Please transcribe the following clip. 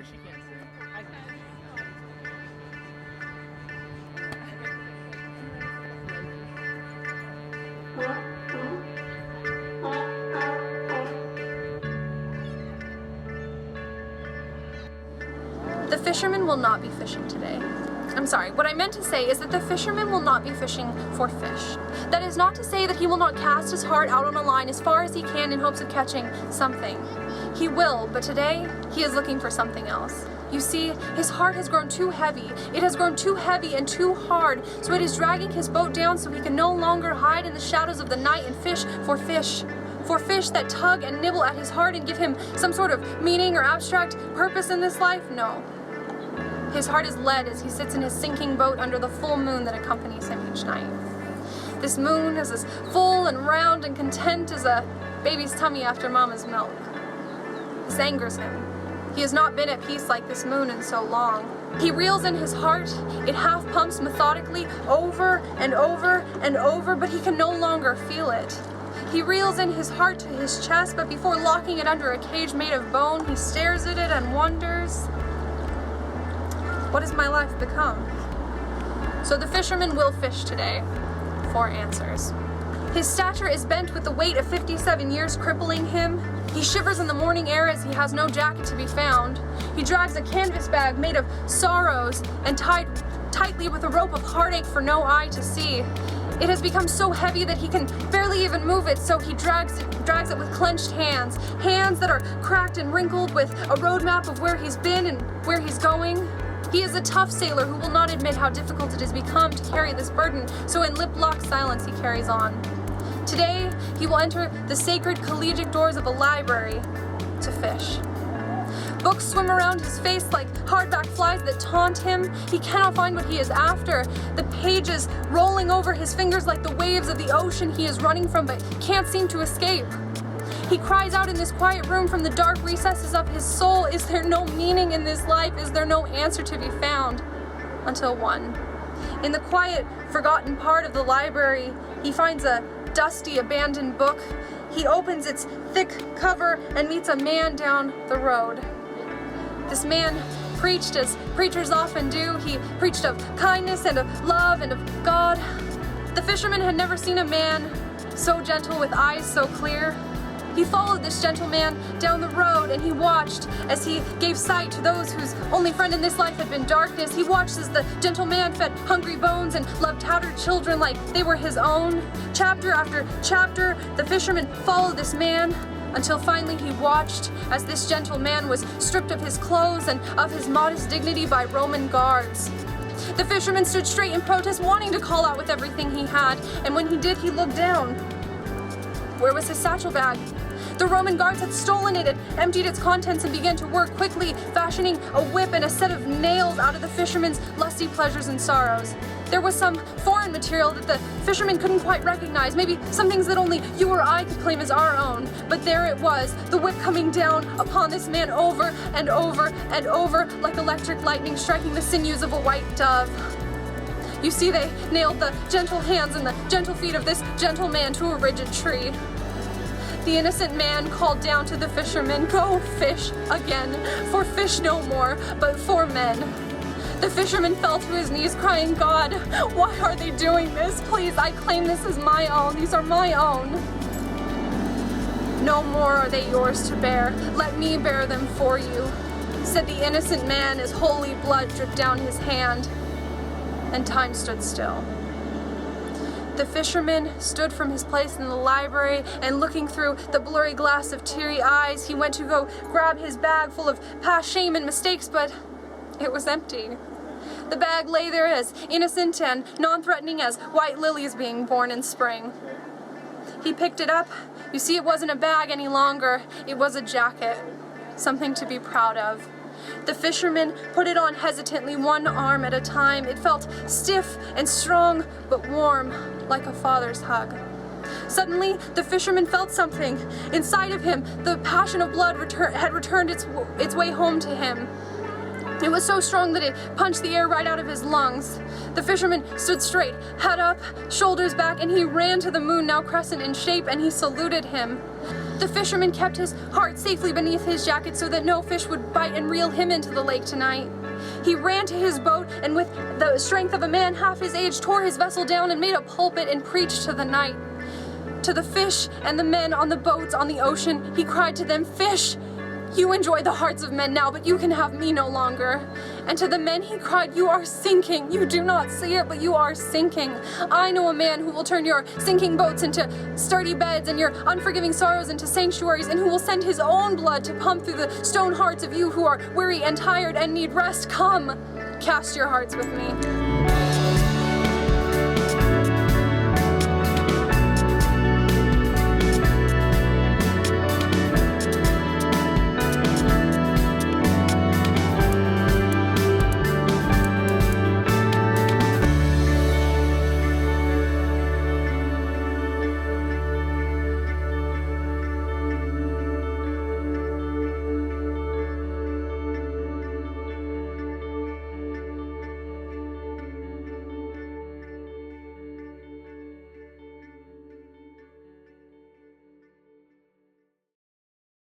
she can't sing. I can. The fisherman will not be fishing today. I'm sorry, what I meant to say is that the fisherman will not be fishing for fish. That is not to say that he will not cast his heart out on a line as far as he can in hopes of catching something. He will, but today he is looking for something else. You see, his heart has grown too heavy. It has grown too heavy and too hard, so it is dragging his boat down so he can no longer hide in the shadows of the night and fish for fish. For fish that tug and nibble at his heart and give him some sort of meaning or abstract purpose in this life? No. His heart is lead as he sits in his sinking boat under the full moon that accompanies him each night. This moon is as full and round and content as a baby's tummy after mama's milk. This angers him. He has not been at peace like this moon in so long. He reels in his heart. It half pumps methodically over and over and over, but he can no longer feel it. He reels in his heart to his chest, but before locking it under a cage made of bone, he stares at it and wonders, what has my life become? So the fisherman will fish today for answers. His stature is bent with the weight of 57 years crippling him. He shivers in the morning air as he has no jacket to be found. He drags a canvas bag made of sorrows and tied tightly with a rope of heartache for no eye to see. It has become so heavy that he can barely even move it, so he drags it with clenched hands. Hands that are cracked and wrinkled with a roadmap of where he's been and where he's going. He is a tough sailor who will not admit how difficult it has become to carry this burden, so in lip-locked silence he carries on. Today, he will enter the sacred collegiate doors of a library to fish. Books swim around his face like hardback flies that taunt him. He cannot find what he is after. The pages rolling over his fingers like the waves of the ocean he is running from but can't seem to escape. He cries out in this quiet room from the dark recesses of his soul, is there no meaning in this life? Is there no answer to be found? Until one. In the quiet, forgotten part of the library, he finds a dusty, abandoned book. He opens its thick cover and meets a man down the road. This man preached as preachers often do. He preached of kindness and of love and of God. The fisherman had never seen a man so gentle with eyes so clear. He followed this gentleman down the road and he watched as he gave sight to those whose only friend in this life had been darkness. He watched as the gentleman fed hungry bones and loved tattered children like they were his own. Chapter after chapter, the fisherman followed this man until finally he watched as this gentleman was stripped of his clothes and of his modest dignity by Roman guards. The fisherman stood straight in protest, wanting to call out with everything he had, and when he did, he looked down. Where was his satchel bag? The Roman guards had stolen it and emptied its contents and began to work quickly, fashioning a whip and a set of nails out of the fisherman's lusty pleasures and sorrows. There was some foreign material that the fisherman couldn't quite recognize, maybe some things that only you or I could claim as our own. But there it was, the whip coming down upon this man over and over and over like electric lightning striking the sinews of a white dove. You see, they nailed the gentle hands and the gentle feet of this gentle man to a rigid tree. The innocent man called down to the fisherman, "Go fish again, for fish no more, but for men." The fisherman fell to his knees crying, "God, why are they doing this? Please, I claim this as my own. These are my own. No more are they yours to bear. Let me bear them for you," said the innocent man as holy blood dripped down his hand, and time stood still. The fisherman stood from his place in the library, and looking through the blurry glass of teary eyes, he went to go grab his bag full of past shame and mistakes, but it was empty. The bag lay there as innocent and non-threatening as white lilies being born in spring. He picked it up. You see, it wasn't a bag any longer. It was a jacket, something to be proud of. The fisherman put it on hesitantly, one arm at a time. It felt stiff and strong, but warm, like a father's hug. Suddenly, the fisherman felt something. Inside of him, the passion of blood had returned its way home to him. It was so strong that it punched the air right out of his lungs. The fisherman stood straight, head up, shoulders back, and he ran to the moon, now crescent in shape, and he saluted him. The fisherman kept his heart safely beneath his jacket so that no fish would bite and reel him into the lake tonight. He ran to his boat and with the strength of a man half his age tore his vessel down and made a pulpit and preached to the night. To the fish and the men on the boats on the ocean, he cried to them, "Fish, you enjoy the hearts of men now, but you can have me no longer." And to the men he cried, "You are sinking. You do not see it, but you are sinking. I know a man who will turn your sinking boats into sturdy beds and your unforgiving sorrows into sanctuaries, and who will send his own blood to pump through the stone hearts of you who are weary and tired and need rest. Come, cast your hearts with me."